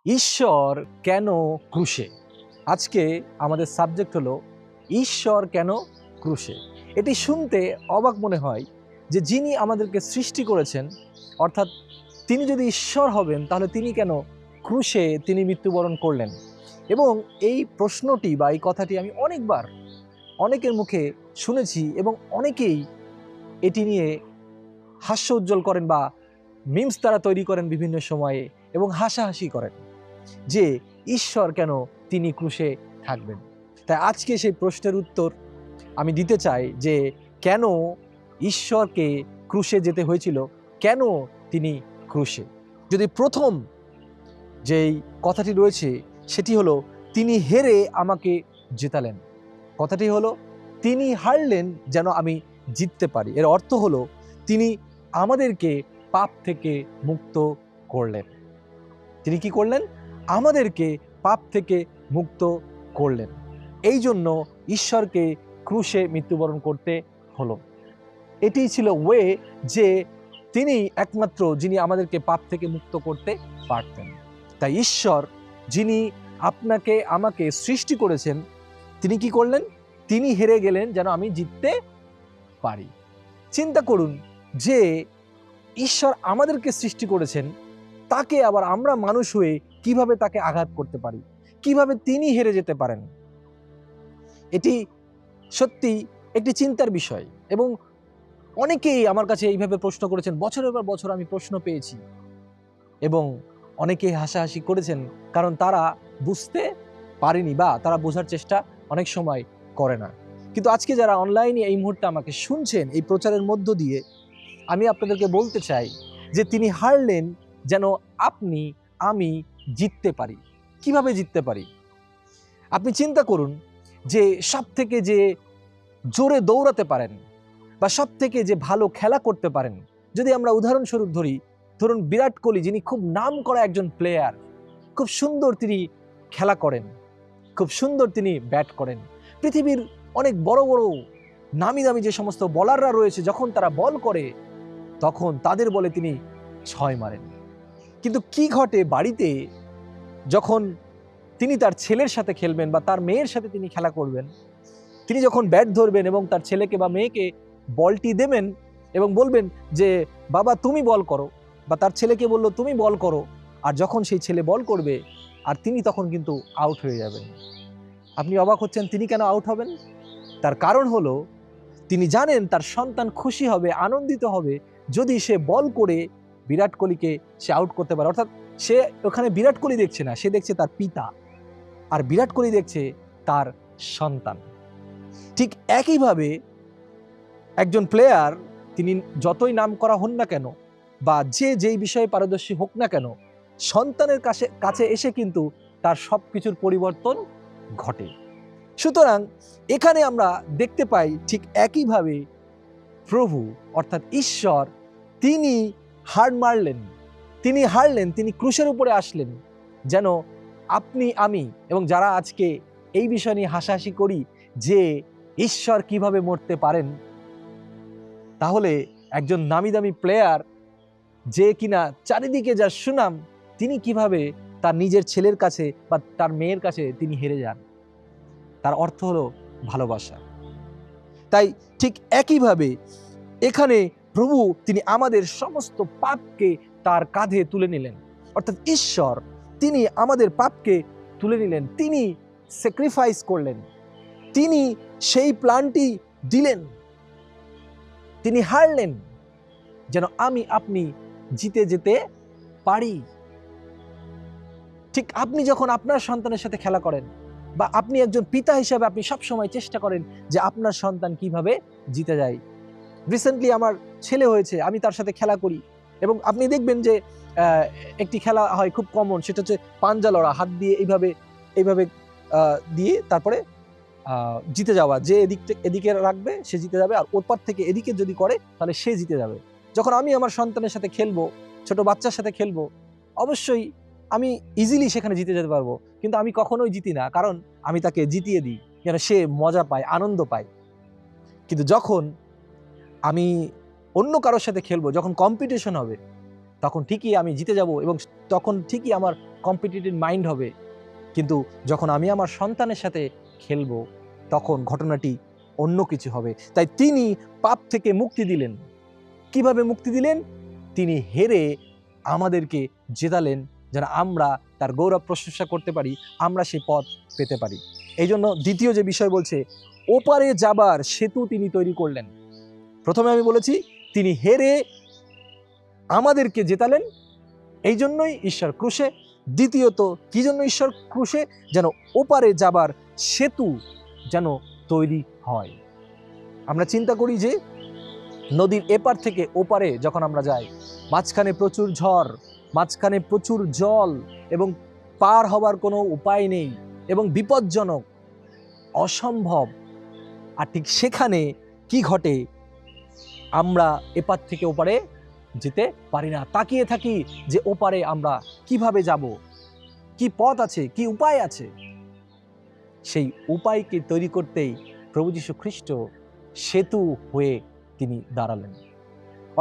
ঈশ্বর কেন ক্রুশে? আজকে আমাদের সাবজেক্ট হলো ঈশ্বর কেন ক্রুশে। এটি শুনতে অবাক মনে হয় যে যিনি আমাদেরকে সৃষ্টি করেছেন, অর্থাৎ তিনি যদি ঈশ্বর হবেন তাহলে তিনি কেন ক্রুশে তিনি মৃত্যুবরণ করলেন। এবং এই প্রশ্নটি বা এই কথাটি আমি অনেকবার অনেকের মুখে শুনেছি এবং অনেকেই এটি নিয়ে হাস্য উজ্জ্বল করেন বা মিমস তারা তৈরি করেন বিভিন্ন সময়ে এবং হাসাহাসি করেন যে ঈশ্বর কেন তিনি ক্রুশে থাকবেন। তাই আজকে সেই প্রশ্নের উত্তর আমি দিতে চাই যে কেন ঈশ্বরকে ক্রুশে যেতে হয়েছিল, কেন তিনি ক্রুশে। যদি প্রথম যেই কথাটি রয়েছে সেটি হলো তিনি হেরে আমাকে জেতালেন। কথাটি হলো তিনি হারলেন যেন আমি জিততে পারি। এর অর্থ হলো তিনি আমাদেরকে পাপ থেকে মুক্ত করলেন। তিনি কি করলেন? আমাদেরকে পাপ থেকে মুক্ত করলেন। এই জন্য ঈশ্বরকে ক্রুশে মৃত্যুবরণ করতে হলো। এটি ছিল ওয়ে যে তিনি একমাত্র যিনি আমাদেরকে পাপ থেকে মুক্ত করতে পারতেন। তাই ঈশ্বর যিনি আপনাকে আমাকে সৃষ্টি করেছেন, তিনি কি করলেন? তিনি হেরে গেলেন যেন আমি জিততে পারি। চিন্তা করুন যে ঈশ্বর আমাদেরকে সৃষ্টি করেছেন, তাকে আবার আমরা মানুষ হয়ে কিভাবে তাকে আঘাত করতে পারি, কিভাবে তিনি হেরে যেতে পারেন। এটি সত্যি একটি চিন্তার বিষয় এবং অনেকেই আমার কাছে এইভাবে প্রশ্ন করেছেন। বছরের পর বছর আমি প্রশ্ন পেয়েছি এবং অনেকেই হাসাহাসি করেছেন, কারণ তারা বুঝতে পারেনি বা তারা বোঝার চেষ্টা অনেক সময় করে না। কিন্তু আজকে যারা অনলাইনে এই মুহূর্তে আমাকে শুনছেন এই প্রচারের মধ্য দিয়ে, আমি আপনাদেরকে বলতে চাই যে তিনি হারলেন যেন আপনি আমি জিততে পারি। কিভাবে জিততে পারি? আপনি চিন্তা করুন যে সব থেকে যে জোরে দৌড়াতে পারেন বা সব থেকে যে ভালো খেলা করতে পারেন, যদি আমরা উদাহরণস্বরূপ ধরুন বিরাট কোহলি, যিনি খুব নাম করা একজন প্লেয়ার, খুব সুন্দর তিনি খেলা করেন, খুব সুন্দর তিনি ব্যাট করেন। পৃথিবীর অনেক বড় বড় নামি দামি যে সমস্ত বলাররা রয়েছে, যখন তারা বল করে তখন তাদের বলে তিনি 6 মারেন। কিন্তু কি ঘটে বাড়িতে, যখন তিনি তার ছেলের সাথে খেলবেন বা তার মেয়ের সাথে তিনি খেলা করবেন, তিনি যখন ব্যাট ধরবেন এবং তার ছেলেকে বা মেয়েকে বলটি দেবেন এবং বলবেন যে বাবা তুমি বল করো, বা তার ছেলেকে বললো তুমি বল করো, আর যখন সেই ছেলে বল করবে আর তিনি তখন কিন্তু আউট হয়ে যাবেন। আপনি অবাক হচ্ছেন তিনি কেন আউট হবেন? তার কারণ হলো তিনি জানেন তার সন্তান খুশি হবে, আনন্দিত হবে যদি সে বল করে বিরাট কোহলিকে সে আউট করতে পারে। অর্থাৎ সে ওখানে বিরাট কোহলি দেখছে না, সে দেখছে তার পিতা, আর বিরাট কোহলি দেখছে তার সন্তান। ঠিক একইভাবে একজন প্লেয়ার, তিনি যতই নাম করা হন না কেন বা যেই বিষয়ে পারদর্শী হোক না কেন, সন্তানের কাছে এসে কিন্তু তার সব কিছুর পরিবর্তন ঘটে। সুতরাং এখানে আমরা দেখতে পাই ঠিক একইভাবে প্রভু অর্থাৎ ঈশ্বর তিনি হার মারলেন, তিনি হারলেন, তিনি ক্রুশের উপরে আসলেন যেন আপনি আমি এবং যারা আজকে এই বিষয় নিয়ে হাসাহাসি করি যে ঈশ্বর কিভাবে মরতে পারেন, তাহলে একজন নামি দামি প্লেয়ার যে কিনা চারিদিকে যার সুনাম, তিনি কিভাবে তার নিজের ছেলের কাছে বা তার মেয়ের কাছে তিনি হেরে যান। তার অর্থ হলো ভালোবাসা। তাই ঠিক একইভাবে এখানে প্রভু তিনি আমাদের সমস্ত পাপকে তার কাঁধে তুলে নিলেন। অর্থাৎ ঈশ্বর তিনি আমাদের পাপকে তুলে নিলেন, তিনি স্যাক্রিফাইস করলেন, তিনি সেই প্ল্যানটি দিলেন, তিনি হারলেন যেন আমি আপনি জিতে যেতে পারি। ঠিক আপনি যখন আপনার সন্তানের সাথে খেলা করেন বা আপনি একজন পিতা হিসেবে আপনি সবসময় চেষ্টা করেন যে আপনার সন্তান কিভাবে জিতে যায়। রিসেন্টলি আমার ছেলে হয়েছে, আমি তার সাথে খেলা করি এবং আপনি দেখবেন যে একটি খেলা হয় খুব কমন, সেটা হচ্ছে পাঞ্জা লড়া, হাত দিয়ে এইভাবে দিয়ে তারপরে জিতে যাওয়া, যে এদিকে রাখবে সে জিতে যাবে, আর ওর পার থেকে এদিকে যদি করে তাহলে সে জিতে যাবে। যখন আমি আমার সন্তানের সাথে খেলবো, ছোট বাচ্চার সাথে খেলবো, অবশ্যই আমি ইজিলি সেখানে জিতে যেতে পারবো, কিন্তু আমি কখনোই জিতি না, কারণ আমি তাকে জিতিয়ে দিই যেন সে মজা পায়, আনন্দ পায়। কিন্তু যখন আমি অন্য কারোর সাথে খেলবো, যখন কম্পিটিশন হবে, তখন ঠিকই আমি জিতে যাব এবং তখন ঠিকই আমার কম্পিটিটিভ মাইন্ড হবে। কিন্তু যখন আমি আমার সন্তানের সাথে খেলবো তখন ঘটনাটি অন্য কিছু হবে। তাই তিনি পাপ থেকে মুক্তি দিলেন। কিভাবে মুক্তি দিলেন? তিনি হেরে আমাদেরকে জেতালেন, যেন আমরা তার গৌরব প্রশংসা করতে পারি, আমরা সেই পথ পেতে পারি। এই জন্য দ্বিতীয় যে বিষয় বলছে, ওপারে যাবার সেতু তিনি তৈরি করলেন। প্রথমে আমি বলেছি তিনি হেরে আমাদেরকে জেতালেন, এই জন্যই ঈশ্বর ক্রুশে। দ্বিতীয়ত কি জন্য ঈশ্বর ক্রুশে? যেন ওপারে যাবার সেতু যেন তৈরি হয়। আমরা চিন্তা করি যে নদীর এপার থেকে ওপারে যখন আমরা যাই, মাঝখানে প্রচুর ঝড়, মাঝখানে প্রচুর জল এবং পার হবার কোনো উপায় নেই এবং বিপজ্জনক, অসম্ভব। আর ঠিক সেখানে কি ঘটে? আমরা এপার থেকে ওপারে যেতে পারি না, তাকিয়ে থাকি যে ওপারে আমরা কিভাবে যাব, কি পথ আছে, কি উপায় আছে। সেই উপায়কে তৈরি করতেই প্রভু যীশু খ্রিস্ট সেতু হয়ে তিনি দাঁড়ালেন।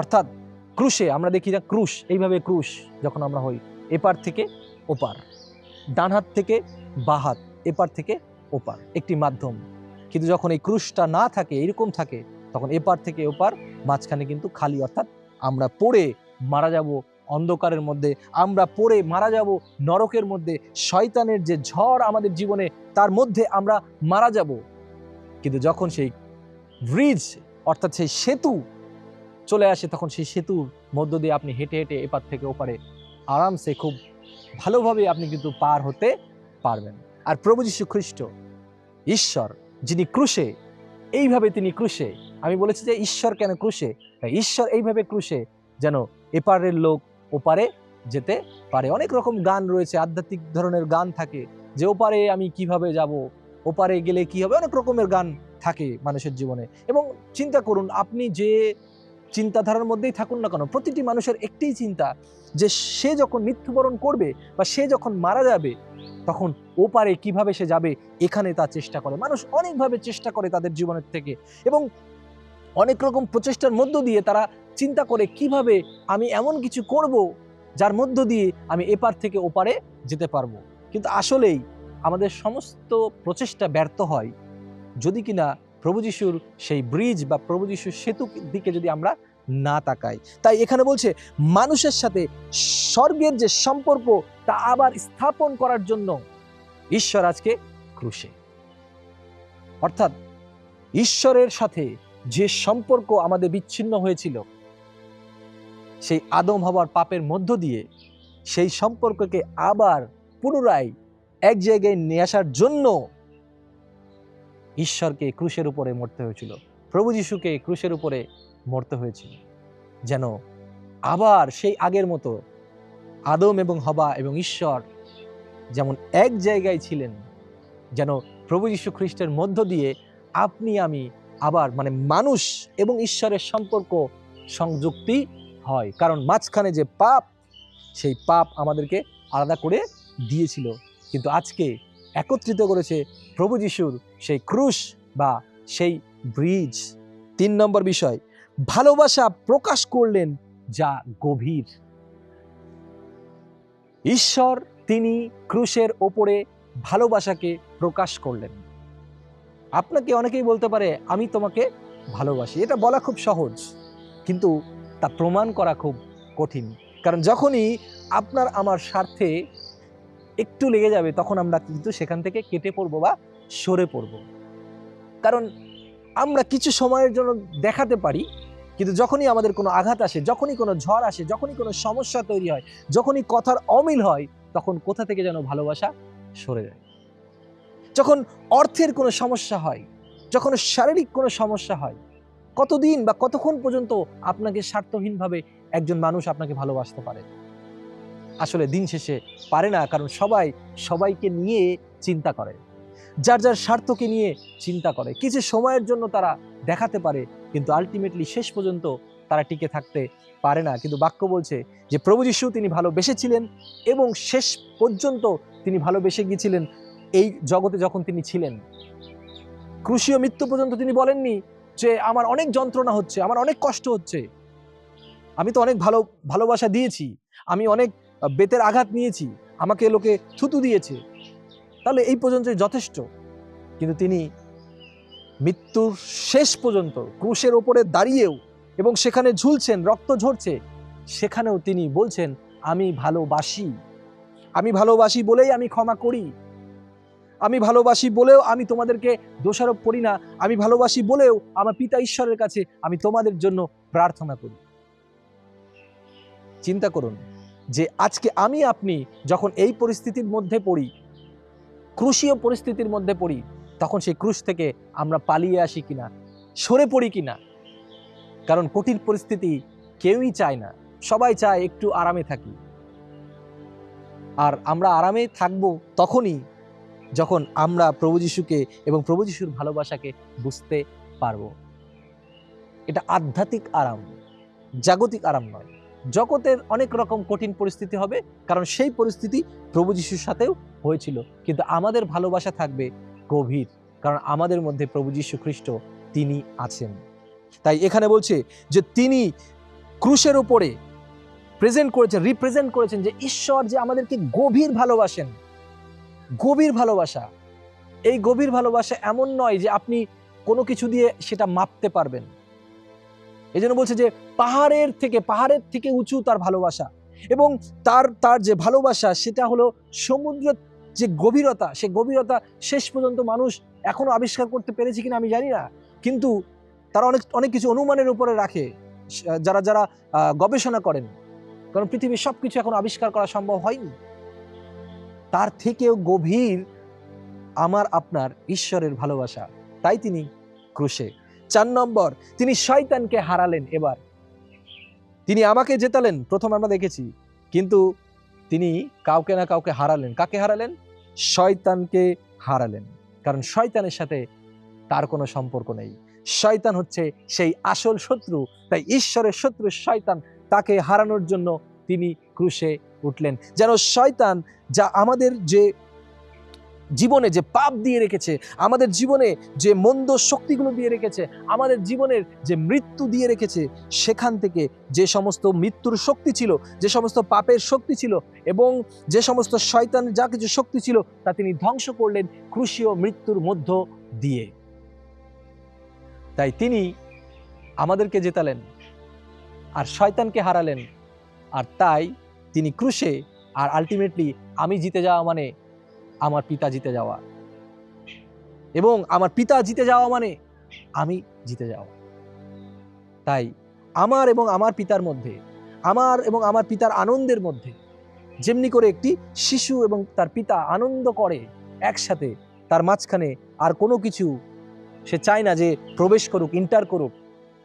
অর্থাৎ ক্রুশে আমরা দেখি না, ক্রুশ এইভাবে, ক্রুশ যখন আমরা হই এপার থেকে ওপার, ডান হাত থেকে বাঁ হাত, এপার থেকে ওপার, একটি মাধ্যম। কিন্তু যখন এই ক্রুশটা না থাকে, এরকম থাকে, তখন এপার থেকে ওপার, মাঝখানে কিন্তু খালি। অর্থাৎ আমরা পড়ে মারা যাব অন্ধকারের মধ্যে, আমরা পড়ে মারা যাব নরকের মধ্যে, শয়তানের যে ঝড় আমাদের জীবনে তার মধ্যে আমরা মারা যাব। কিন্তু যখন সেই ব্রিজ অর্থাৎ সেই সেতু চলে আসে, তখন সেই সেতুর মধ্য দিয়ে আপনি হেঁটে হেঁটে এপার থেকে ওপারে আরামসে খুব ভালোভাবে আপনি কিন্তু পার হতে পারবেন। আর প্রভু যীশু খ্রিস্ট ঈশ্বর, যিনি ক্রুশে, এইভাবে তিনি ক্রুশে, আমি বলেছি যে ঈশ্বর কেন ক্রুশে, ঈশ্বর এইভাবে ক্রুশে যেন এপারের লোক ওপারে যেতে পারে। অনেক রকম গান রয়েছে, আধ্যাত্মিক ধরনের গান থাকে যে ওপারে আমি কিভাবে যাব, ওপারে গেলে কি হবে, অনেক রকমের গান থাকে মানুষের জীবনে। এবং চিন্তা করুন, আপনি যে চিন্তাধারার মধ্যেই থাকুন না কেন, প্রতিটি মানুষের একটাই চিন্তা যে সে যখন মৃত্যুবরণ করবে বা সে যখন মারা যাবে তখন ওপারে কিভাবে সে যাবে, এখানে তার চেষ্টা করে। মানুষ অনেকভাবে চেষ্টা করে তাদের জীবনের থেকে, এবং অনেক রকম প্রচেষ্টার মধ্য দিয়ে তারা চিন্তা করে কিভাবে আমি এমন কিছু করব যার মধ্য দিয়ে আমি এপার থেকে ওপারে যেতে পারবো। কিন্তু আসলেই আমাদের সমস্ত প্রচেষ্টা ব্যর্থ হয় যদি কিনা প্রভু যিশুর সেই ব্রিজ বা প্রভু যিশুর সেতু দিকে যদি আমরা না তাকাই। তাই এখানে বলছে মানুষের সাথে স্বর্গের যে সম্পর্ক তা আবার স্থাপন করার জন্য ঈশ্বর আজকে ক্রুশে। অর্থাৎ ঈশ্বরের সাথে যে সম্পর্ক আমাদের বিচ্ছিন্ন হয়েছিল সেই আদম হওয়ার পাপের মধ্য দিয়ে, সেই সম্পর্ককে আবার পুনরায় এক জায়গায় নিয়ে আসার জন্য ঈশ্বরকে ক্রুশের উপরে মরতে হয়েছিল, প্রভু যিশুকে ক্রুশের উপরে মরতে হয়েছিল, যেন আবার সেই আগের মতো আদম এবং হবা এবং ঈশ্বর যেমন এক জায়গায় ছিলেন, যেন প্রভু যীশু খ্রিস্টের মধ্য দিয়ে আপনি আমি আবার মানুষ এবং ঈশ্বরের সম্পর্ক সংযুক্তি হয়। কারণ মাঝখানে যে পাপ, সেই পাপ আমাদেরকে আলাদা করে দিয়েছিল, কিন্তু আজকে একত্রিত করেছে প্রভু যিশুর সেই ক্রুশ বা সেই ব্রিজ। 3 নম্বর বিষয়, ভালোবাসা প্রকাশ করলেন যা গভীর। ঈশ্বর তিনি ক্রুশের ওপরে ভালোবাসাকে প্রকাশ করলেন। আপনাকে অনেকেই বলতে পারে আমি তোমাকে ভালোবাসি, এটা বলা খুব সহজ, কিন্তু তা প্রমাণ করা খুব কঠিন। কারণ যখনই আপনার আমার স্বার্থে একটু লেগে যাবে তখন আমরা কিন্তু সেখান থেকে কেটে পড়বো বা সরে পড়বো। কারণ আমরা কিছু সময়ের জন্য দেখাতে পারি, কিন্তু যখনই আমাদের কোনো আঘাত আসে, যখনই কোনো ঝড় আসে, যখনই কোনো সমস্যা তৈরি হয়, যখনই কথার অমিল হয়, তখন কোথা থেকে যেন ভালোবাসা সরে যায়। যখন অর্থের কোনো সমস্যা হয়, যখন শারীরিক কোনো সমস্যা হয়, কতদিন বা কতক্ষণ পর্যন্ত আপনাকে স্বার্থহীনভাবে একজন মানুষ আপনাকে ভালোবাসতে পারে? আসলে দিন শেষে পারে না, কারণ সবাই সবাইকে নিয়ে চিন্তা করে, যার যার স্বার্থকে নিয়ে চিন্তা করে। কিছু সময়ের জন্য তারা দেখাতে পারে, কিন্তু আলটিমেটলি শেষ পর্যন্ত তারা টিকে থাকতে পারে না। কিন্তু বাক্য বলছে যে প্রভু যীশু তিনি ভালোবেসেছিলেন এবং শেষ পর্যন্ত তিনি ভালোবেসে গিয়েছিলেন এই জগতে যখন তিনি ছিলেন। ক্রুশীয় মৃত্যু পর্যন্ত তিনি বলেননি যে আমার অনেক যন্ত্রণা হচ্ছে, আমার অনেক কষ্ট হচ্ছে, আমি তো অনেক ভালোবাসা দিয়েছি, আমি অনেক বেতের আঘাত নিয়েছি, আমাকে লোকে থুতু দিয়েছে, তাহলে এই পর্যন্তই যথেষ্ট। কিন্তু তিনি মৃত্যুর শেষ পর্যন্ত ক্রুশের ওপরে দাঁড়িয়েও এবং সেখানে ঝুলছেন, রক্ত ঝরছে, সেখানেও তিনি বলছেন আমি ভালোবাসি বলেই আমি ক্ষমা করি, আমি ভালোবাসি বলেও আমি তোমাদেরকে দোষারোপ করি না, আমি ভালোবাসি বলেও আমার পিতা ঈশ্বরের কাছে আমি তোমাদের জন্য প্রার্থনা করি। চিন্তা করুন যে আজকে আমি আপনি যখন এই পরিস্থিতির মধ্যে পড়ি, ক্রুশীয় পরিস্থিতির মধ্যে পড়ি, তখন সেই ক্রুশ থেকে আমরা পালিয়ে আসি কিনা, সরে পড়ি কিনা। কারণ কঠিন পরিস্থিতি কেউই চায় না, সবাই চায় একটু আরামে থাকি। আর আমরা আরামে থাকবো তখনই যখন আমরা প্রভু যিশুকে এবং প্রভু যিশুর ভালোবাসাকে বুঝতে পারবো। এটা আধ্যাত্মিক আরাম, জাগতিক আরাম নয়। জগতের অনেক রকম কঠিন পরিস্থিতি হবে, কারণ সেই পরিস্থিতি প্রভু যিশুর সাথেও হয়েছিল, কিন্তু আমাদের ভালোবাসা থাকবে গভীর, কারণ আমাদের মধ্যে প্রভু যিশু খ্রিস্ট তিনি আছেন। তাই এখানে বলছে যে তিনি ক্রুশের উপরে রিপ্রেজেন্ট করেছেন যে ঈশ্বর যে আমাদেরকে গভীর ভালোবাসেন। গভীর ভালোবাসা, এই গভীর ভালোবাসা এমন নয় যে আপনি কোনো কিছু দিয়ে সেটা মাপতে পারবেন। এই জন্য বলছে যে পাহাড়ের থেকে উঁচু তার ভালোবাসা, এবং তার যে ভালোবাসা সেটা হলো সমুদ্রের যে গভীরতা, সে গভীরতা শেষ পর্যন্ত মানুষ এখনো আবিষ্কার করতে পেরেছে কিনা আমি জানি না, কিন্তু তারা অনেক কিছু অনুমানের উপরে রাখে যারা গবেষণা করেন, কারণ পৃথিবীর সবকিছু এখন আবিষ্কার করা সম্ভব হয়নি। তার থেকেও গভীর আমার আপনার ঈশ্বরের ভালোবাসা, তাই তিনি ক্রুশে। 4 নম্বর, তিনি শয়তানকে হারালেন। এবার তিনি আমাকে জেতালেন, প্রথম আমরা দেখেছি, কিন্তু তিনি কাউকে না কাউকে হারালেন। কাকে হারালেন? শয়তানকে হারালেন। কারণ শয়তানের সাথে তার কোনো সম্পর্ক নেই। শয়তান হচ্ছে সেই আসল শত্রু, তাই ঈশ্বরের শত্রু শয়তান, তাকে হারানোর জন্য তিনি ক্রুশে উঠলেন। যেন শয়তান যা আমাদের যে জীবনে যে পাপ দিয়ে রেখেছে, আমাদের জীবনে যে মন্দ শক্তিগুলো দিয়ে রেখেছে, আমাদের জীবনের যে মৃত্যু দিয়ে রেখেছে, সেখান থেকে যে সমস্ত মৃত্যুর শক্তি ছিল, যে সমস্ত পাপের শক্তি ছিল এবং যে সমস্ত শয়তানের যা কিছু শক্তি ছিল, তা তিনি ধ্বংস করলেন ক্রুশীয় মৃত্যুর মধ্য দিয়ে। তাই তিনি আমাদেরকে জেতালেন আর শয়তানকে হারালেন, আর তাই তিনি ক্রুশে। আর আলটিমেটলি আমি জিতে যাওয়া মানে আমার পিতা জিতে যাওয়া, এবং আমার পিতা জিতে যাওয়া মানে আমি জিতে যাওয়া। তাই আমার এবং আমার পিতার মধ্যে, আমার এবং আমার পিতার আনন্দের মধ্যে, যেমনি করে একটি শিশু এবং তার পিতা আনন্দ করে একসাথে, তার মাঝখানে আর কোনো কিছু সে চায় না যে প্রবেশ করুক, ইন্টার করুক,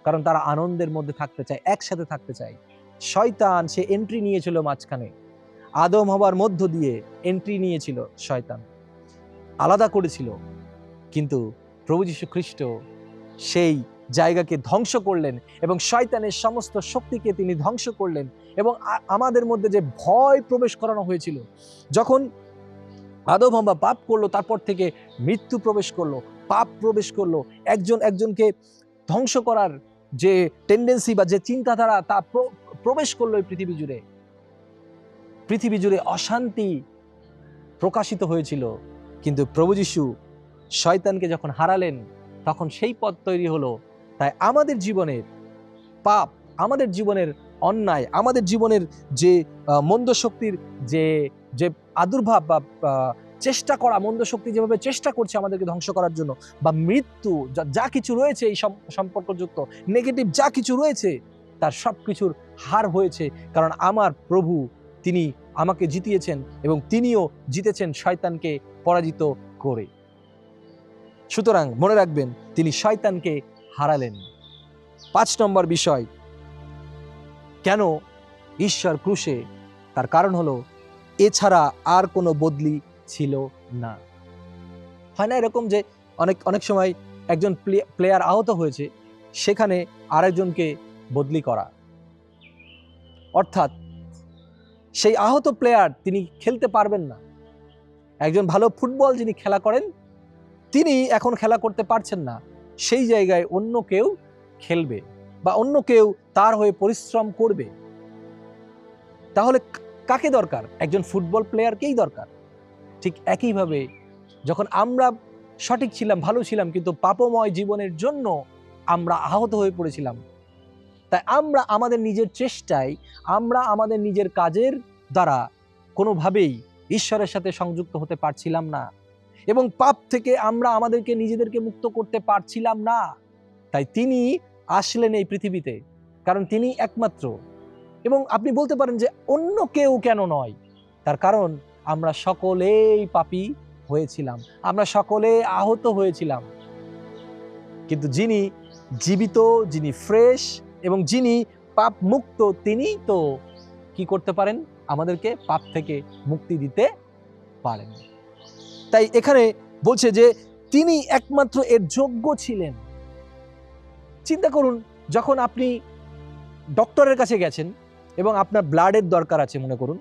কারণ তারা আনন্দের মধ্যে থাকতে চায়, একসাথে থাকতে চায়। শয়তান সে এন্ট্রি নিয়েছিল মাঝখানে, আদম হবার মধ্য দিয়ে এন্ট্রি নিয়েছিল, শয়তান আলাদা করেছিল, কিন্তু প্রভু যীশু খ্রিস্ট সেই জায়গাকে ধ্বংস করলেন এবং শয়তানের সমস্ত শক্তিকে তিনি ধ্বংস করলেন। এবং আমাদের মধ্যে যে ভয় প্রবেশ করানো হয়েছিল, যখন আদম হাওয়া পাপ করলো, তারপর থেকে মৃত্যু প্রবেশ করলো, পাপ প্রবেশ করলো, একজনকে ধ্বংস করার যে টেন্ডেন্সি বা যে চিন্তাধারা, তা প্রবেশ করলো এই পৃথিবী জুড়ে অশান্তি প্রকাশিত হয়েছিল। কিন্তু প্রভু যীশু শয়তানকে যখন হারালেন, তখন সেই পথ তৈরি হলো। তাই আমাদের জীবনের পাপ, আমাদের জীবনের অন্যায়, আমাদের জীবনের যে মন্দ শক্তির যে আবির্ভাব বা চেষ্টা করা, মন্দ শক্তি যেভাবে চেষ্টা করছে আমাদেরকে ধ্বংস করার জন্য, বা মৃত্যু যা কিছু রয়েছে এই সম্পর্কযুক্ত নেগেটিভ যা কিছু রয়েছে, তার সব কিছুর হার হয়েছে, কারণ আমার প্রভু তিনি আমাকে জিতিয়েছেন এবং তিনিও জিতেছেন শয়তানকে পরাজিত করে। সুতরাং মনে রাখবেন, তিনি শয়তানকে হারালেন। 5 নম্বর বিষয়, কেন ঈশ্বর ক্রুশে? তার কারণ হলো এছাড়া আর কোনো বদলি ছিল না। হয় না এরকম যে অনেক সময় একজন প্লেয়ার আহত হয়েছে, সেখানে আরেকজনকে বদলি করা, অর্থাৎ সেই আহত প্লেয়ার তিনি খেলতে পারবেন না। একজন ভালো ফুটবল যিনি খেলা করেন, তিনি এখন খেলা করতে পারছেন না, সেই জায়গায় অন্য কেউ খেলবে, বা অন্য কেউ তার হয়ে পরিশ্রম করবে, তাহলে কাকে দরকার? একজন ফুটবল প্লেয়ারকেই দরকার। ঠিক একইভাবে যখন আমরা সঠিক ছিলাম, ভালো ছিলাম, কিন্তু পাপময় জীবনের জন্য আমরা আহত হয়ে পড়েছিলাম, তাই আমরা আমাদের নিজের চেষ্টায়, আমরা আমাদের নিজের কাজের দ্বারা কোনোভাবেই ঈশ্বরের সাথে সংযুক্ত হতে পারছিলাম না, এবং পাপ থেকে আমরা আমাদেরকে নিজেদেরকে মুক্ত করতে পারছিলাম না। তাই তিনি আসলেন এই পৃথিবীতে, কারণ তিনি একমাত্র। এবং আপনি বলতে পারেন যে অন্য কেউ কেন নয়? তার কারণ আমরা সকলেই পাপী হয়েছিলাম, আমরা সকলে আহত হয়েছিলাম, কিন্তু যিনি জীবিত, যিনি ফ্রেশ এবং যিনি পাপ মুক্ত, তিনি তো কি করতে পারেন? আমাদেরকে পাপ থেকে মুক্তি দিতে পারেন। তাই এখানে বলছে যে তিনি একমাত্র এর যোগ্য ছিলেন। চিন্তা করুন, যখন আপনি ডক্টরের কাছে গেছেন এবং আপনার ব্লাডের দরকার আছে মনে করুন,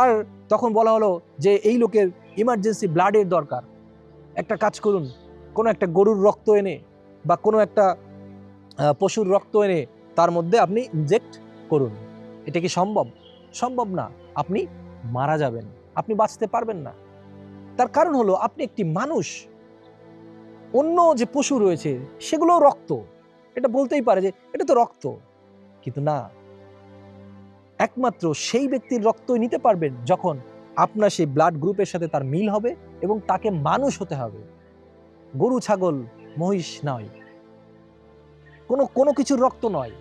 আর তখন বলা হলো যে এই লোকের ইমার্জেন্সি ব্লাডের দরকার, একটা কাজ করুন, কোনো একটা গরুর রক্ত এনে বা কোনো একটা পশুর রক্ত এনে তার মধ্যে আপনি ইনজেক্ট করুন। এটা কি সম্ভব? সম্ভব না। আপনি মারা যাবেন, আপনি বাঁচতে পারবেন না। তার কারণ হলো আপনি একটি মানুষ। অন্য যে পশু রয়েছে সেগুলো রক্ত, এটা বলতেই পারে যে এটা তো রক্ত, কিন্তু না, একমাত্র সেই ব্যক্তির রক্তই নিতে পারবেন যখন আপনার সেই ব্লাড গ্রুপের সাথে তার মিল হবে এবং তাকে মানুষ হতে হবে। গরু, ছাগল, মহিষ নয়, কোনো কিছুর রক্ত নয়,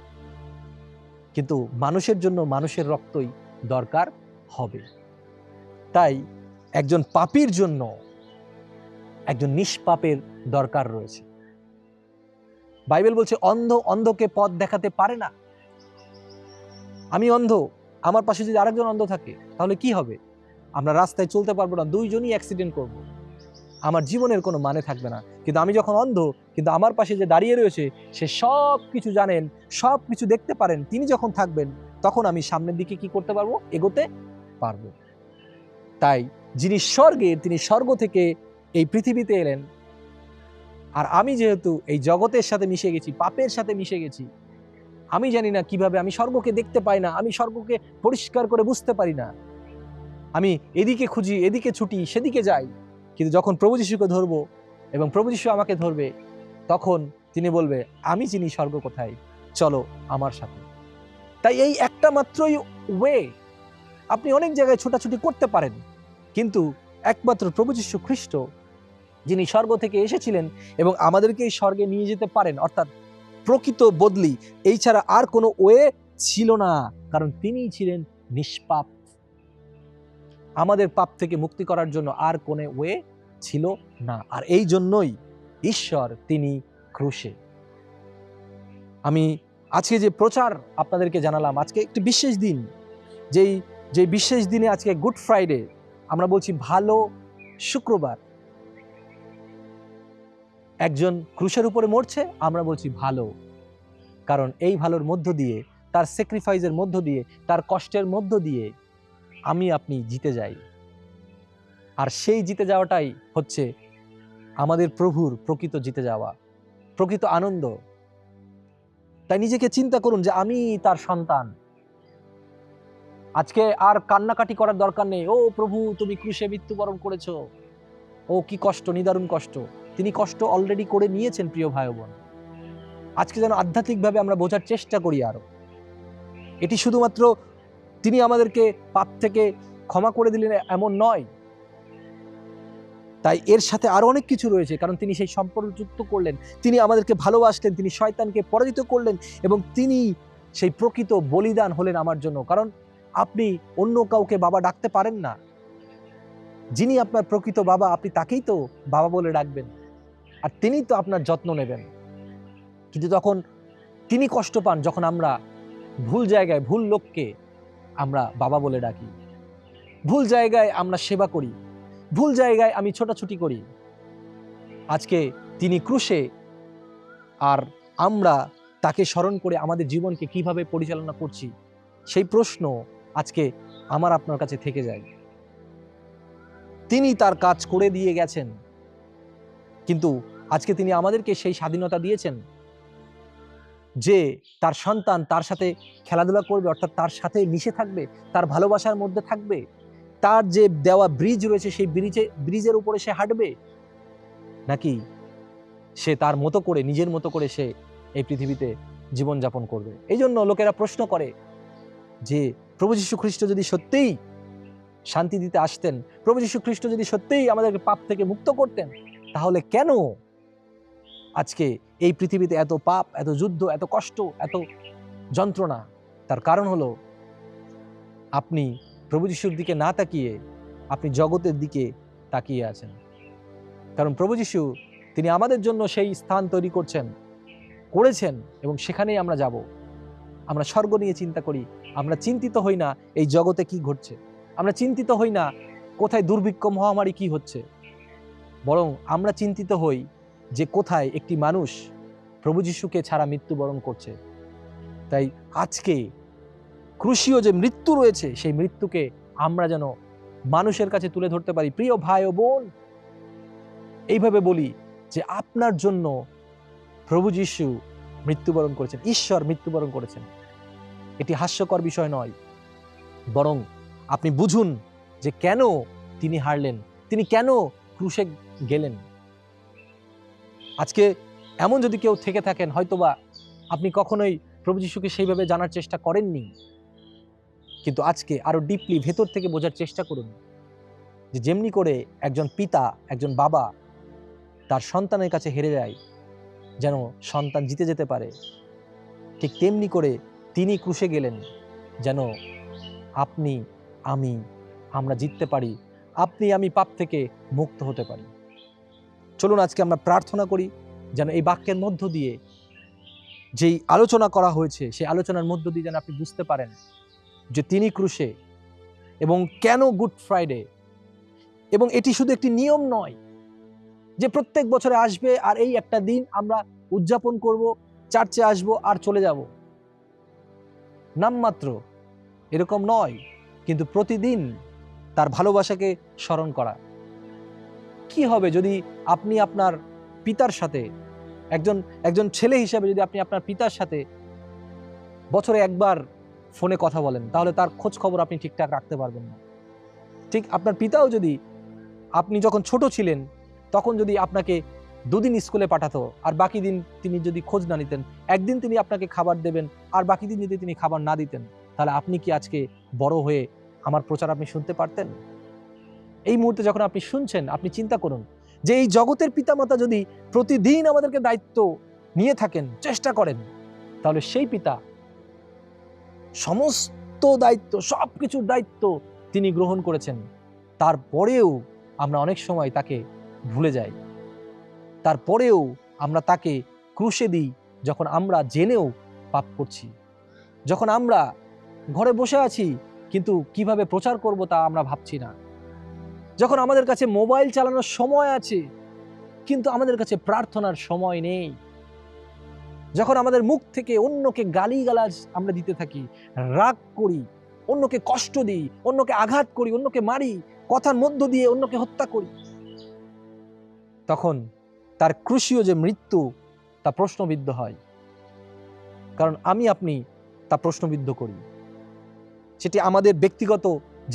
কিন্তু মানুষের জন্য মানুষের রক্তই দরকার হবে। তাই একজন পাপীর জন্য একজন নিষ্পাপের দরকার রয়েছে। বাইবেল বলছে অন্ধ অন্ধকে পথ দেখাতে পারে না। আমি অন্ধ, আমার পাশে যদি আরেকজন অন্ধ থাকে তাহলে কি হবে? আমরা রাস্তায় চলতে পারবো না, দুইজনই অ্যাক্সিডেন্ট করব, আমার জীবনের কোনো মানে থাকবে না। কিন্তু আমি যখন অন্ধ, কিন্তু আমার পাশে যে দাঁড়িয়ে রয়েছে সে সব কিছু জানেন, সব কিছু দেখতে পারেন, তিনি যখন থাকবেন তখন আমি সামনের দিকে কি করতে পারবো? এগোতে পারবো। তাই যিনি স্বর্গের, তিনি স্বর্গ থেকে এই পৃথিবীতে এলেন। আর আমি যেহেতু এই জগতের সাথে মিশে গেছি, পাপের সাথে মিশে গেছি, আমি জানি না কিভাবে, আমি স্বর্গকে দেখতে পাই না, আমি স্বর্গকে পরিষ্কার করে বুঝতে পারি না, আমি এদিকে খুঁজি, এদিকে ছুটি, সেদিকে যাই। কিন্তু যখন প্রভু যিশুকে ধরবো এবং প্রভু যিশু আমাকে ধরবে, তখন তিনি বলবে আমি চিনি স্বর্গ কোথায়, চলো আমার সাথে। তাই এই একটা মাত্রই ওয়ে। আপনি অনেক জায়গায় ছোটাছুটি করতে পারেন, কিন্তু একমাত্র প্রভু যিশু খ্রিস্ট, যিনি স্বর্গ থেকে এসেছিলেন এবং আমাদেরকে এই স্বর্গে নিয়ে যেতে পারেন, অর্থাৎ প্রকৃত বদলি, এই ছাড়া আর কোনো ওয়ে ছিল না, কারণ তিনি ছিলেন নিষ্পাপ। আমাদের পাপ থেকে মুক্তি করার জন্য আর কোনো ওয়ে ছিল না। আর এই জন্যই ঈশ্বর তিনি ক্রুশে। আমি আজকে যে প্রচার আপনাদেরকে জানালাম, আজকে একটি বিশেষ দিন, যেই বিশেষ দিনে আজকে গুড ফ্রাইডে, আমরা বলছি ভালো শুক্রবার। একজন ক্রুশের উপরে মরছে, আমরা বলছি ভালো, কারণ এই ভালোর মধ্য দিয়ে, তার স্যাক্রিফাইসের মধ্য দিয়ে, তার কষ্টের মধ্য দিয়ে আমি আপনি জিতে যাই। আর সেই জিতে যাওয়াটাই হচ্ছে আমাদের প্রভুর প্রকৃত জিতে যাওয়া, প্রকৃত আনন্দ। তাই নিজেকে চিন্তা করুন যে আমি তার সন্তান। আজকে আর কান্নাকাটি করার দরকার নেই, ও প্রভু তুমি ক্রুশে মৃত্যুবরণ করেছো, ও কি কষ্ট, নিদারুণ কষ্ট। তিনি কষ্ট অলরেডি করে নিয়েছেন প্রিয় ভাই বোন। আজকে যেন আধ্যাত্মিকভাবে আমরা বোঝার চেষ্টা করি আরো। এটি শুধুমাত্র তিনি আমাদেরকে পাপ থেকে ক্ষমা করে দিলেন এমন নয়, তাই এর সাথে আরো অনেক কিছু রয়েছে, কারণ তিনি সেই সম্পর্ক যুক্ত করলেন, তিনি আমাদেরকে ভালোবাসলেন, তিনি শয়তানকে পরাজিত করলেন এবং তিনি সেই প্রকৃত বলিদান হলেন আমার জন্য। কারণ আপনি অন্য কাউকে বাবা ডাকতে পারেন না, যিনি আপনার প্রকৃত বাবা আপনি তাকেই তো বাবা বলে ডাকবেন, আর তিনি তো আপনার যত্ন নেবেন। কিন্তু তখন তিনি কষ্ট পান যখন আমরা ভুল জায়গায়, ভুল লোককে আমরা বাবা বলে ডাকি, ভুল জায়গায় আমরা সেবা করি, ভুল জায়গায় আমি ছোটাছুটি করি। আজকে তিনি ক্রুশে, আর আমরা তাকে স্মরণ করে আমাদের জীবনকে কিভাবে পরিচালনা করছি, সেই প্রশ্ন আজকে আমার আপনার কাছে থেকে যায়। তিনি তার কাজ করে দিয়ে গেছেন, কিন্তু আজকে তিনি আমাদেরকে সেই স্বাধীনতা দিয়েছেন যে তার সন্তান তার সাথে খেলাধুলা করবে, অর্থাৎ তার সাথে মিশে থাকবে, তার ভালোবাসার মধ্যে থাকবে, তার যে দেওয়া ব্রিজ রয়েছে সেই ব্রিজের উপরে সে হাঁটবে, নাকি সে তার মতো করে, নিজের মতো করে সে এই পৃথিবীতে জীবনযাপন করবে? এই জন্য লোকেরা প্রশ্ন করে যে প্রভু যীশু খ্রিস্ট যদি সত্যিই শান্তি দিতে আসতেন, প্রভু যীশু খ্রিস্ট যদি সত্যিই আমাদেরকে পাপ থেকে মুক্ত করতেন, তাহলে কেন আজকে এই পৃথিবীতে এত পাপ, এত যুদ্ধ, এত কষ্ট, এত যন্ত্রণা? তার কারণ হলো আপনি প্রভু যীশুর দিকে না তাকিয়ে আপনি জগতের দিকে তাকিয়ে আছেন। কারণ প্রভু যীশু তিনি আমাদের জন্য সেই স্থান তৈরি করেছেন এবং সেখানেই আমরা যাব। আমরা স্বর্গ নিয়ে চিন্তা করি, আমরা চিন্তিত হই না এই জগতে কি ঘটছে, আমরা চিন্তিত হই না কোথায় দুর্ভিক্ষ মহামারী কি হচ্ছে, বরং আমরা চিন্তিত হই যে কোথায় একটি মানুষ প্রভু যীশুকে ছাড়া মৃত্যুবরণ করছে। তাই আজকে ক্রুশীয় যে মৃত্যু রয়েছে সেই মৃত্যুকে আমরা যেন মানুষের কাছে তুলে ধরতে পারি। প্রিয় ভাই ও বোন, এইভাবে বলি যে আপনার জন্য প্রভু যীশু মৃত্যুবরণ করেছেন, ঈশ্বর মৃত্যুবরণ করেছেন। এটি হাস্যকর বিষয় নয়, বরং আপনি বুঝুন যে কেন তিনি হারলেন, তিনি কেন ক্রুশে গেলেন। আজকে এমন যদি কেউ থেকে থাকেন, হয়তোবা আপনি কখনোই প্রভু যীশুকে সেইভাবে জানার চেষ্টা করেননি, কিন্তু আজকে আরো ডিপলি ভেতর থেকে বোঝার চেষ্টা করুন যে যেমনি করে একজন পিতা, একজন বাবা তার সন্তানের কাছে হেরে যায় যেন সন্তান জিতে যেতে পারে, ঠিক তেমনি করে তিনি ক্রুশে গেলেন যেন আপনি, আমরা জিততে পারি, আপনি আমি পাপ থেকে মুক্ত হতে পারি। চলুন আজকে আমরা প্রার্থনা করি যেন এই বাক্যের মধ্য দিয়ে যেই আলোচনা করা হয়েছে সেই আলোচনার মধ্য দিয়ে যেন আপনি বুঝতে পারেন যে তিনি ক্রুশে এবং কেন গুড ফ্রাইডে। এবং এটি শুধু একটি নিয়ম নয় যে প্রত্যেক বছরে আসবে আর এই একটা দিন আমরা উদযাপন করব, চার্চে আসব আর চলে যাব, নামমাত্র এরকম নয়, কিন্তু প্রতিদিন তার ভালোবাসাকে স্মরণ করা। কি হবে যদি আপনি আপনার পিতার সাথে, একজন ছেলে হিসেবে যদি আপনি আপনার পিতার সাথে বছরে একবার ফোনে কথা বলেন, তাহলে তার খোঁজ খবর আপনি ঠিকঠাক রাখতে পারবেন না। ঠিক আপনার পিতাও যদি আপনি যখন ছোট ছিলেন তখন যদি আপনাকে দুদিন স্কুলে পাঠাতো আর বাকি দিন তিনি যদি খোঁজ না নিতেন, একদিন তিনি আপনাকে খাবার দেবেন আর বাকি দিন যদি তিনি খাবার না দিতেন, তাহলে আপনি কি আজকে বড় হয়ে আমার প্রচার আপনি শুনতে পারতেন? এই মুহূর্তে যখন আপনি শুনছেন, আপনি চিন্তা করুন যে এই জগতের পিতামাতা যদি প্রতিদিন আমাদেরকে দায়িত্ব নিয়ে থাকেন, চেষ্টা করেন, তাহলে সেই পিতা সমস্ত দায়িত্ব, সবকিছুর দায়িত্ব তিনি গ্রহণ করেছেন, তারপরেও আমরা অনেক সময় তাকে ভুলে যাই, তারপরেও আমরা তাকে ক্রুশে দিই যখন আমরা জেনেও পাপ করছি, যখন আমরা ঘরে বসে আছি কিন্তু কিভাবে প্রচার করব তা আমরা ভাবছি না, যখন আমাদের কাছে মোবাইল চালানোর সময় আছে কিন্তু আমাদের কাছে প্রার্থনার সময় নেই, যখন আমাদের মুখ থেকে অন্যকে গালিগালাজ আমরা দিতে থাকি, রাগ করি, অন্যকে কষ্ট দিই, অন্যকে আঘাত করি, অন্যকে মারি, কথার মধ্য দিয়ে অন্যকে হত্যা করি, তখন তার ক্রুশীয় যে মৃত্যু তা প্রশ্নবিদ্ধ হয়। কারণ আপনি তা প্রশ্নবিদ্ধ করি, সেটি আমাদের ব্যক্তিগত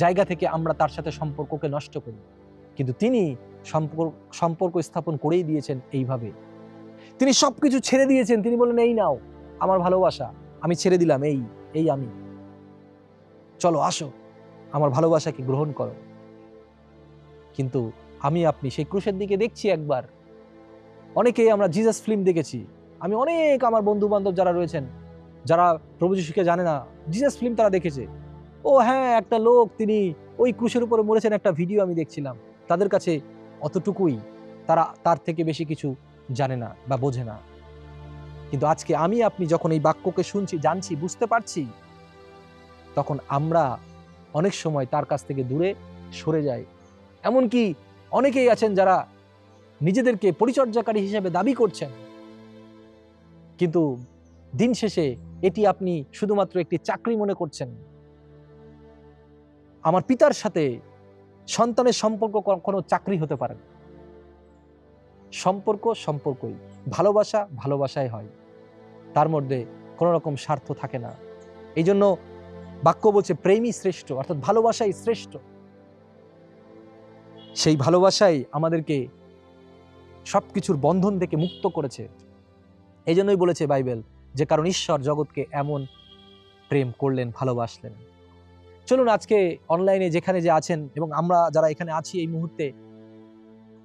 জায়গা থেকে আমরা তার সাথে সম্পর্ককে নষ্ট করি, কিন্তু তিনি সম্পর্ক স্থাপন করেই দিয়েছেন এইভাবে। তিনি সবকিছু ছেড়ে দিয়েছেন, তিনি বললেন এই নাও আমার ভালোবাসা, আমি ছেড়ে দিলাম, এই আমি, চলো আসো আমার ভালোবাসাকে গ্রহণ করো। কিন্তু আপনি সেই ক্রুশের দিকে দেখছি একবার, অনেকেই আমরা জিজাস ফিল্ম দেখেছি, আমি অনেক আমার বন্ধু বান্ধব যারা রয়েছেন যারা প্রভু যীশুকে জানে না, জিজাস ফিল্ম তারা দেখেছে। ও হ্যাঁ, একটা লোক তিনি ওই ক্রুশের উপরে মরেছেন, একটা ভিডিও আমি দেখছিলাম। তাদের কাছে অতটুকুই, তারা তার থেকে বেশি কিছু জানে না বা বোঝে না। কিন্তু আজকে আপনি যখন এই বাক্যকে শুনছি, জানছি, বুঝতে পারছি, তখন আমরা অনেক সময় তার কাছ থেকে দূরে সরে যাই। এমনকি অনেকেই আছেন যারা নিজেদেরকে পরিচর্যাকারী হিসেবে দাবি করছেন, কিন্তু দিন শেষে এটি আপনি শুধুমাত্র একটি চাকরি মনে করছেন। আমার পিতার সাথে সন্তানের সম্পর্ক কখনো চাকরি হতে পারে না। সম্পর্ক সম্পর্কই, ভালোবাসা ভালোবাসায় হয়। তার মধ্যে কোনো রকম স্বার্থ থাকে না। এই জন্য বাক্য বলছে প্রেমই শ্রেষ্ঠ, অর্থাৎ ভালোবাসাই শ্রেষ্ঠ। সেই ভালোবাসাই আমাদেরকে সবকিছুর বন্ধন থেকে মুক্ত করেছে। এই জন্যই বলেছে বাইবেল যে কারণ ঈশ্বর জগৎকে এমন প্রেম করলেন, ভালোবাসলেন। চলুন আজকে অনলাইনে যেখানে যে আছেন এবং আমরা যারা এখানে আছি এই মুহূর্তে,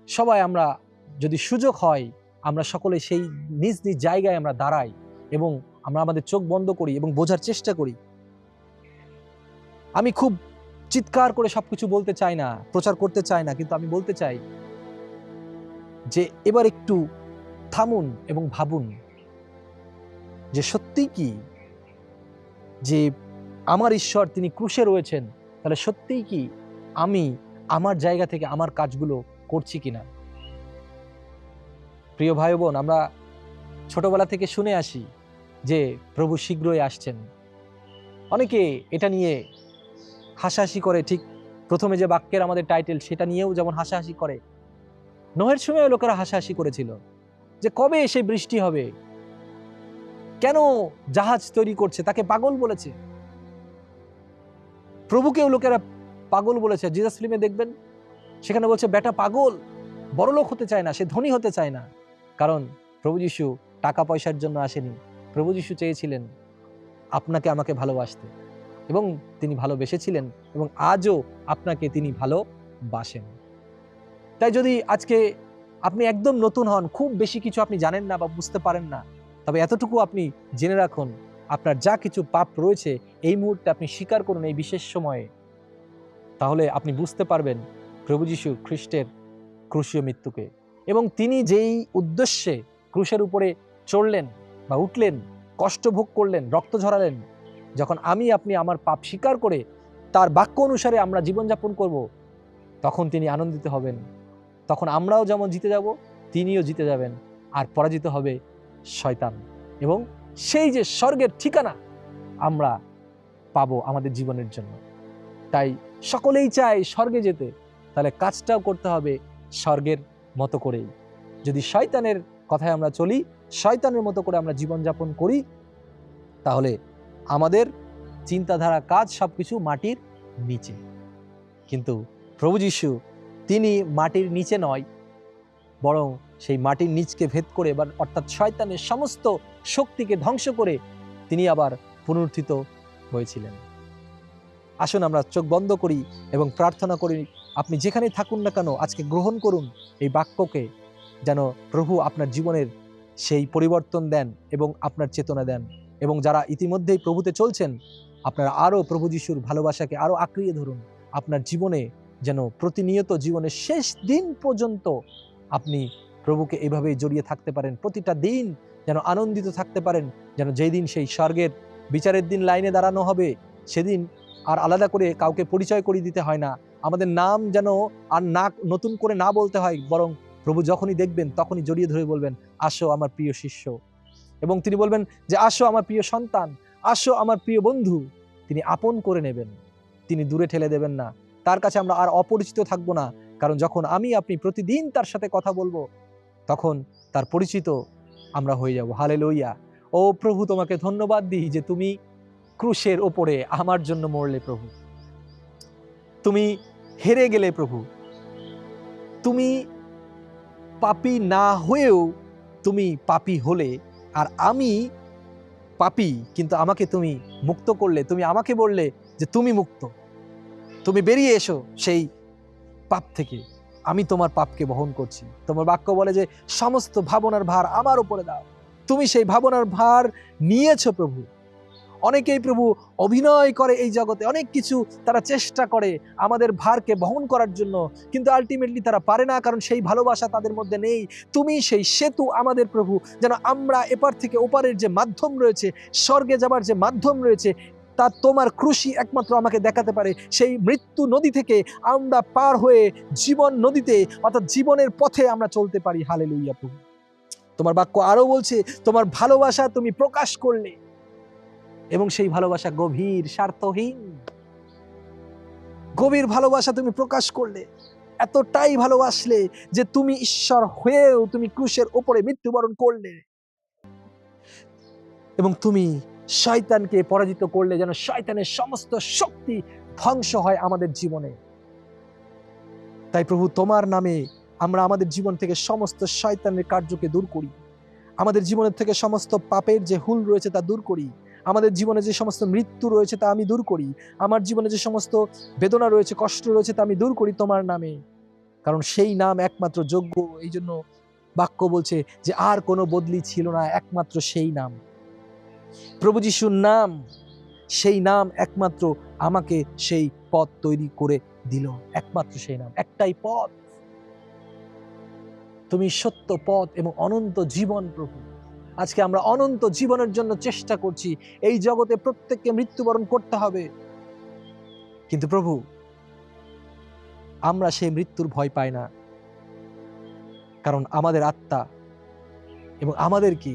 সবাই আমরা যদি সুযোগ হয় আমরা সকলে সেই নিজ নিজ জায়গায় আমরা দাঁড়াই এবং আমরা আমাদের চোখ বন্ধ করি এবং বোঝার চেষ্টা করি। আমি খুব চিৎকার করে সবকিছু বলতে চাই না, প্রচার করতে চাই না, কিন্তু আমি বলতে চাই যে এবার একটু থামুন এবং ভাবুন যে সত্যি কি যে আমার ঈশ্বর তিনি ক্রুশে রয়েছেন, তাহলে সত্যিই কি আমি আমার জায়গা থেকে আমার কাজগুলো করছি কিনা। প্রিয় ভাই বোন, আমরা ছোটবেলা থেকে শুনে আসি যে প্রভু শীঘ্রই আসছেন। অনেকে এটা নিয়ে হাসাহাসি করে, ঠিক প্রথমে যে বাক্যের আমাদের টাইটেল সেটা নিয়েও যেমন হাসাহাসি করে। নোহের সময় লোকেরা হাসাহাসি করেছিল যে কবে এসে বৃষ্টি হবে, কেন জাহাজ তৈরি করছে, তাকে পাগল বলেছে। প্রভুকেও লোকেরা পাগল বলেছে। জিসাস ফিল্মে দেখবেন সেখানে বলছে বেটা পাগল, বড়লোক হতে চায় না, সে ধনী হতে চায় না। কারণ প্রভু যিশু টাকা পয়সার জন্য আসেনি, প্রভু যিশু চেয়েছিলেন আপনাকে আমাকে ভালোবাসতে, এবং তিনি ভালোবেসেছিলেন এবং আজও আপনাকে তিনি ভালোবাসেন। তাই যদি আজকে আপনি একদম নতুন হন, খুব বেশি কিছু আপনি জানেন না বা বুঝতে পারেন না, তবে এতটুকু আপনি জেনে রাখুন, আপনার যা কিছু পাপ রয়েছে এই মুহূর্তে আপনি স্বীকার করুন এই বিশেষ সময়ে, তাহলে আপনি বুঝতে পারবেন প্রভু যিশু খ্রিস্টের ক্রুশীয় মৃত্যুকে। এবং তিনি যেই উদ্দেশ্যে ক্রুশের উপরে চড়লেন বা উঠলেন, কষ্ট ভোগ করলেন, রক্ত ঝরালেন, যখন আমি আপনি আমার পাপ স্বীকার করে তার বাক্য অনুসারে আমরা জীবনযাপন করব, তখন তিনি আনন্দিত হবেন। তখন আমরাও যেমন জিতে যাব, তিনিও জিতে যাবেন, আর পরাজিত হবে শয়তান, এবং সেই যে স্বর্গের ঠিকানা আমরা পাবো আমাদের জীবনের জন্য। তাই সকলেই চায় স্বর্গে যেতে, তাহলে কাজটাও করতে হবে স্বর্গের মতো করেই। যদি শয়তানের কথায় আমরা চলি, শয়তানের মতো করে আমরা জীবনযাপন করি, তাহলে আমাদের চিন্তাধারা, কাজ সবকিছু মাটির নিচে। কিন্তু প্রভু যিশু তিনি মাটির নিচে নয়, বরং সেই মাটির নিচকে ভেদ করে, অর্থাৎ শয়তানের সমস্ত শক্তিকে ধ্বংস করে তিনি আবার পুনরুত্থিত হয়েছিলেন। আসুন আমরা চোখ বন্ধ করি এবং প্রার্থনা করি, আপনি যেখানে থাকুন না কেন আজকে গ্রহণ করুন এই বাক্যকে, যেন প্রভু আপনার জীবনের সেই পরিবর্তন দেন এবং আপনার চেতনা দেন। এবং যারা ইতিমধ্যেই প্রভুতে চলছেন, আপনারা আরও প্রভু যিশুর ভালোবাসাকে আরও আঁকড়িয়ে ধরুন। আপনার জীবনে যেন প্রতিনিয়ত জীবনের শেষ দিন পর্যন্ত আপনি প্রভুকে এইভাবেই জড়িয়ে থাকতে পারেন, প্রতিটা দিন যেন আনন্দিত থাকতে পারেন, যেন যেই দিন সেই স্বর্গের বিচারের দিন লাইনে দাঁড়ানো হবে, সেদিন আর আলাদা করে কাউকে পরিচয় করিয়ে দিতে হয় না, আমাদের নাম যেন আর না নতুন করে না বলতে হয়, বরং প্রভু যখনই দেখবেন তখনই জড়িয়ে ধরে বলবেন, আসো আমার প্রিয় শিষ্য। এবং তিনি বলবেন যে আসো আমার প্রিয় সন্তান, আসো আমার প্রিয় বন্ধু। তিনি আপন করে নেবেন, তিনি দূরে ঠেলে দেবেন না। তার কাছে আমরা আর অপরিচিত থাকবো না, কারণ যখন আমি আপনি প্রতিদিন তার সাথে কথা বলবো, তখন তার পরিচিত আমরা হয়ে যাব। হালেলুয়া। ও প্রভু, তোমাকে ধন্যবাদ দিই যে তুমি ক্রুশের ওপরে আমার জন্য মরলে প্রভু, তুমি হেরে গেলে প্রভু, তুমি পাপী না হয়েও তুমি পাপী হলে, আর আমি পাপী, কিন্তু আমাকে তুমি মুক্ত করলে। তুমি আমাকে বললে যে তুমি মুক্ত, তুমি বেরিয়ে এসো সেই পাপ থেকে, আমি তোমার পাপকে বহন করছি। তোমার বাক্য বলে যে সমস্ত ভাবনার ভার আমার উপরে দাও। তুমি সেই ভাবনার ভার নিয়েছো প্রভু। অনেকেই প্রভু অভিনয় করে এই জগতে, অনেক কিছু তারা চেষ্টা করে আমাদের ভারকে বহন করার জন্য, কিন্তু আলটিমেটলি তারা পারে না, কারণ সেই ভালোবাসা তাদের মধ্যে নেই। তুমি সেই সেতু আমাদের প্রভু, যেন আমরা এপার থেকে ওপারের যে মাধ্যম রয়েছে, স্বর্গে যাবার যে মাধ্যম রয়েছে, তা তোমার ক্রুশই একমাত্র আমাকে দেখাতে পারে। সেই মৃত্যু নদী থেকে আমরা পার হয়ে জীবন নদীতে, অর্থাৎ জীবনের পথে আমরা চলতে পারি। হালেলুয়া প্রভু। তোমার বাক্য আরো বলছে তোমার ভালোবাসা তুমি প্রকাশ করলে, এবং সেই ভালোবাসা গভীর, স্বার্থহীন। গভীর ভালোবাসা তুমি প্রকাশ করলে, এতটাই ভালোবাসলে যে তুমি ঈশ্বর হয়েও তুমি ক্রুশের উপরে মৃত্যুবরণ করলে। এবং তুমি শয়তানকে পরাজিত করলে যেন শয়তানের সমস্ত শক্তি ধ্বংস হয় আমাদের জীবনে। তাই প্রভু, তোমার নামে আমরা আমাদের জীবন থেকে সমস্ত শয়তানের কার্যকে দূর করি, আমাদের জীবনের থেকে সমস্ত পাপের যে হুল রয়েছে তা দূর করি, আমাদের জীবনে যে সমস্ত মৃত্যু রয়েছে তা আমি দূর করি, আমার জীবনে যে সমস্ত বেদনা রয়েছে, কষ্ট রয়েছে তা আমি দূর করি তোমার নামে। কারণ সেই নাম একমাত্র যোগ্য। এই জন্য বাক্য বলছে যে আর কোনো বদলি ছিল না, একমাত্র সেই নাম প্রভু যিশুর নাম। সেই নাম একমাত্র আমাকে সেই পথ তৈরি করে দিল, একমাত্র সেই নাম, একটাই পথ। তুমি সত্য পথ এবং অনন্ত জীবন প্রভু। আজকে আমরা অনন্ত জীবনের জন্য চেষ্টা করছি। এই জগতে প্রত্যেককে মৃত্যুবরণ করতে হবে, কিন্তু প্রভু আমরা সেই মৃত্যুর ভয় পাই না, কারণ আমাদের আত্মা এবং আমাদেরকে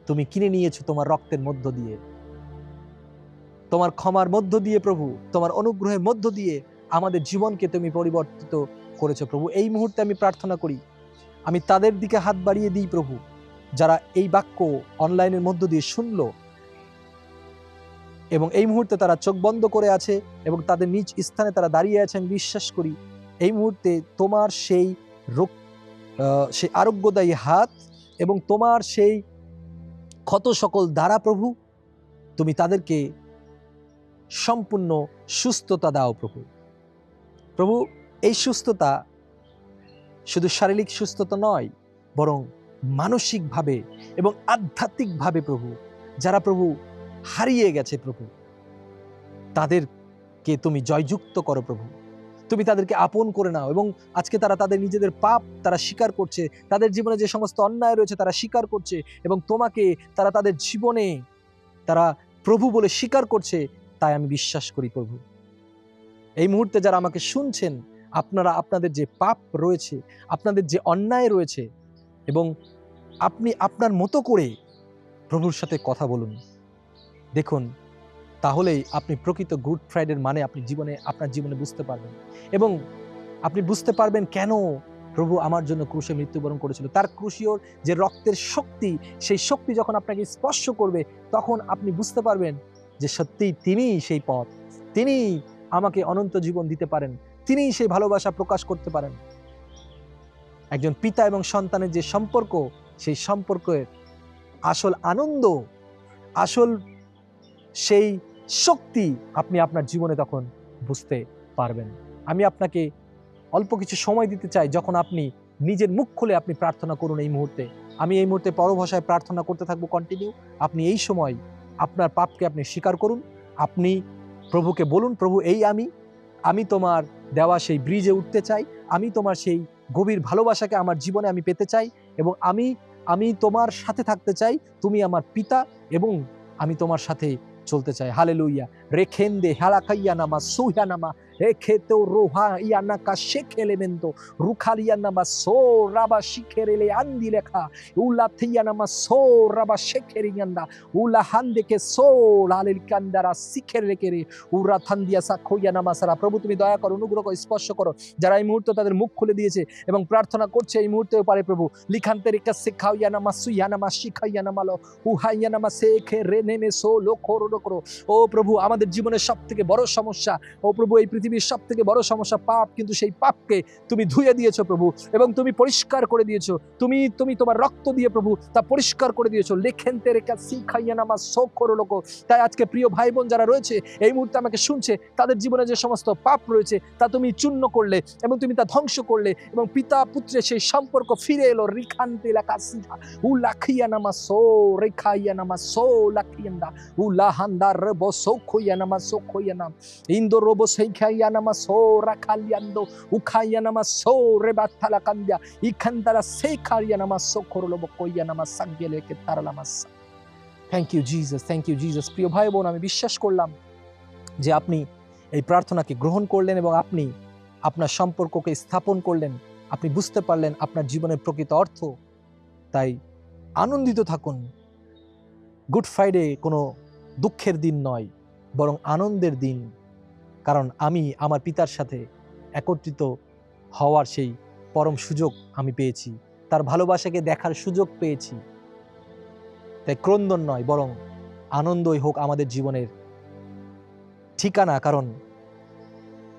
তুমি কিনে নিয়েছো তোমার রক্তের মধ্য দিয়ে, তোমার ক্ষমার মধ্য দিয়ে প্রভু, তোমার অনুগ্রহের মধ্য দিয়ে আমাদের জীবনকে তুমি পরিবর্তিত করেছো প্রভু। এই মুহূর্তে আমি প্রার্থনা করি, আমি তাদের দিকে হাত বাড়িয়ে দিই প্রভু, যারা এই বাক্য অনলাইনের মধ্য দিয়ে শুনলো এবং এই মুহূর্তে তারা চোখ বন্ধ করে আছে এবং তাদের নিজ স্থানে তারা দাঁড়িয়ে আছে। আমি বিশ্বাস করি এই মুহূর্তে তোমার সেই সেই আরোগ্যদায়ী হাত এবং তোমার সেই ক্ষত সকল দ্বারা প্রভু তুমি তাদেরকে সম্পূর্ণ সুস্থতা দাও প্রভু। প্রভু, এই সুস্থতা শুধু শারীরিক সুস্থতা নয়, বরং মানসিকভাবে এবং আধ্যাত্মিকভাবে প্রভু, যারা প্রভু হারিয়ে গেছে প্রভু, তাদেরকে তুমি জয়যুক্ত করো প্রভু। তুমি তাদেরকে আপন করে নাও এবং আজকে তারা তাদের নিজেদের পাপ তারা স্বীকার করছে, তাদের জীবনে যে সমস্ত অন্যায় রয়েছে তারা স্বীকার করছে এবং তোমাকে তারা তাদের জীবনে তারা প্রভু বলে স্বীকার করছে। তাই আমি বিশ্বাস করি প্রভু, এই মুহূর্তে যারা আমাকে শুনছেন, আপনারা আপনাদের যে পাপ রয়েছে, আপনাদের যে অন্যায় রয়েছে, এবং আপনি আপনার মতো করে প্রভুর সাথে কথা বলুন। দেখুন, তাহলেই আপনি প্রকৃত গুড ফ্রাইডের মানে আপনি আপনার জীবনে বুঝতে পারবেন এবং আপনি বুঝতে পারবেন কেন প্রভু আমার জন্য ক্রুশে মৃত্যুবরণ করেছিল। তার ক্রুশীয় যে রক্তের শক্তি, সেই শক্তি যখন আপনাকে স্পর্শ করবে, তখন আপনি বুঝতে পারবেন যে সত্যিই তিনিই সেই পথ, তিনি আমাকে অনন্ত জীবন দিতে পারেন, তিনিই সেই ভালোবাসা প্রকাশ করতে পারেন। একজন পিতা এবং সন্তানের যে সম্পর্ক, সেই সম্পর্কের আসল আনন্দ, আসল সেই শক্তি আপনি আপনার জীবনে তখন বুঝতে পারবেন। আমি আপনাকে অল্প কিছু সময় দিতে চাই, যখন আপনি নিজের মুখ খুলে আপনি প্রার্থনা করুন। এই মুহূর্তে আমি এই মুহূর্তে পরভাষায় প্রার্থনা করতে থাকবো কন্টিনিউ। আপনি এই সময় আপনার পাপকে আপনি স্বীকার করুন, আপনি প্রভুকে বলুন, প্রভু এই আমি তোমার দেওয়া সেই ব্রিজে উঠতে চাই, আমি তোমার সেই গভীর ভালোবাসাকে আমার জীবনে আমি পেতে চাই এবং আমি তোমার সাথে থাকতে চাই। তুমি আমার পিতা এবং আমি তোমার সাথে চলতে চাই। হালেলুইয়া। রেখেন্দে হালাকাইয়া নামা সুহা নামা রেখেতো রোহা ইয়ানা কা শেখেলেমেন্তো রুখালিয়া নামা সো রাবা শিখেরেলে আন্দি লেখা উলা থিয়া নামা সো রাবা শেখেরিয়ান্দা উলা হান্দেকে সো লালিল কান্দারা শিখের রেখেরে উরা থান্দিয়া সাখইয়া নামা সারা। প্রভু তুমি দয়া করো, অনুগ্রহ করো, স্পর্শ করো যারা এই মুহূর্তে তাদের মুখ খুলে দিয়েছে এবং প্রার্থনা করছে এই মুহূর্তেও পারে প্রভু। লিখান্তের কা শেখাইয়া নামা সুইয়া নামা শিখাইয়া নামালো উহাইয়া নামা শেখে রে নেমে সো লোখরো করো। ও প্রভু, আমাদের জীবনের সব থেকে বড় সমস্যা, ও প্রভু এই পৃথিবীর সব থেকে বড় সমস্যা পাপ, কিন্তু সেই পাপকে তুমি ধুয়ে দিয়েছো প্রভু এবং তুমি পরিষ্কার করে দিয়েছো। তুমি তোমার রক্ত দিয়ে প্রভু তা পরিষ্কার করে দিয়েছো। লেখেনতে রেখা শিখাইয়া নামা শোকর লোক। তাই আজকে প্রিয় ভাই বোন যারা রয়েছে এই মুহূর্তে আমাকে শুনছে, তাদের জীবনে যে সমস্ত পাপ রয়েছে তা তুমি চূর্ণ করলে এবং তুমি তা ধ্বংস করলে এবং পিতা পুত্রের সেই সম্পর্ক ফিরে এলো। রিখান্তে লেখা শিখা উ লাখিয়া নামা সো রেখাইয়া নামা সো লাখিয়ান্দা উ লাহান্দা রবো সৌখইয়া নামা সৌখইয়া নাম ইন্দো রবো সেইখাইয়া নামা সো রাখালিয়ান্দো উখাইয়া নামা সো রেবাথালা কান্দিয়া ইখান্তারা সেইখারিয়া নামা সৌখর লোবো কইয়া নামা সাগেলেকে তারালামাসা। Thank you Jesus, thank you Jesus. প্রিয় ভাই বোন, আমি বিশ্বাস করলাম যে আপনি এই প্রার্থনাকে গ্রহণ করলেন এবং আপনি আপনার সম্পর্ককে স্থাপন করলেন, আপনি বুঝতে পারলেন আপনার জীবনের প্রকৃত অর্থ। তাই আনন্দিত থাকুন। গুড ফ্রাইডে কোনো দুঃখের দিন নয়, বরং আনন্দের দিন, কারণ আমি আমার পিতার সাথে একত্রিত হওয়ার সেই পরম সুযোগ আমি পেয়েছি, তার ভালোবাসাকে দেখার সুযোগ পেয়েছি। তাই ক্রন্দন নয়, বরং আনন্দই হোক আমাদের জীবনের ঠিকানা, কারণ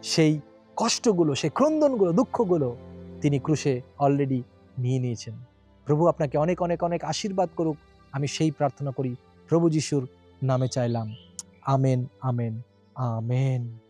সেই কষ্টগুলো, সেই ক্রন্দনগুলো, দুঃখগুলো তিনি ক্রুশে অলরেডি নিয়ে নিয়েছেন। প্রভু আপনাকে অনেক অনেক অনেক আশীর্বাদ করুক, আমি সেই প্রার্থনা করি প্রভু যিশুর নামে চাইলাম। Amen, amen, amen.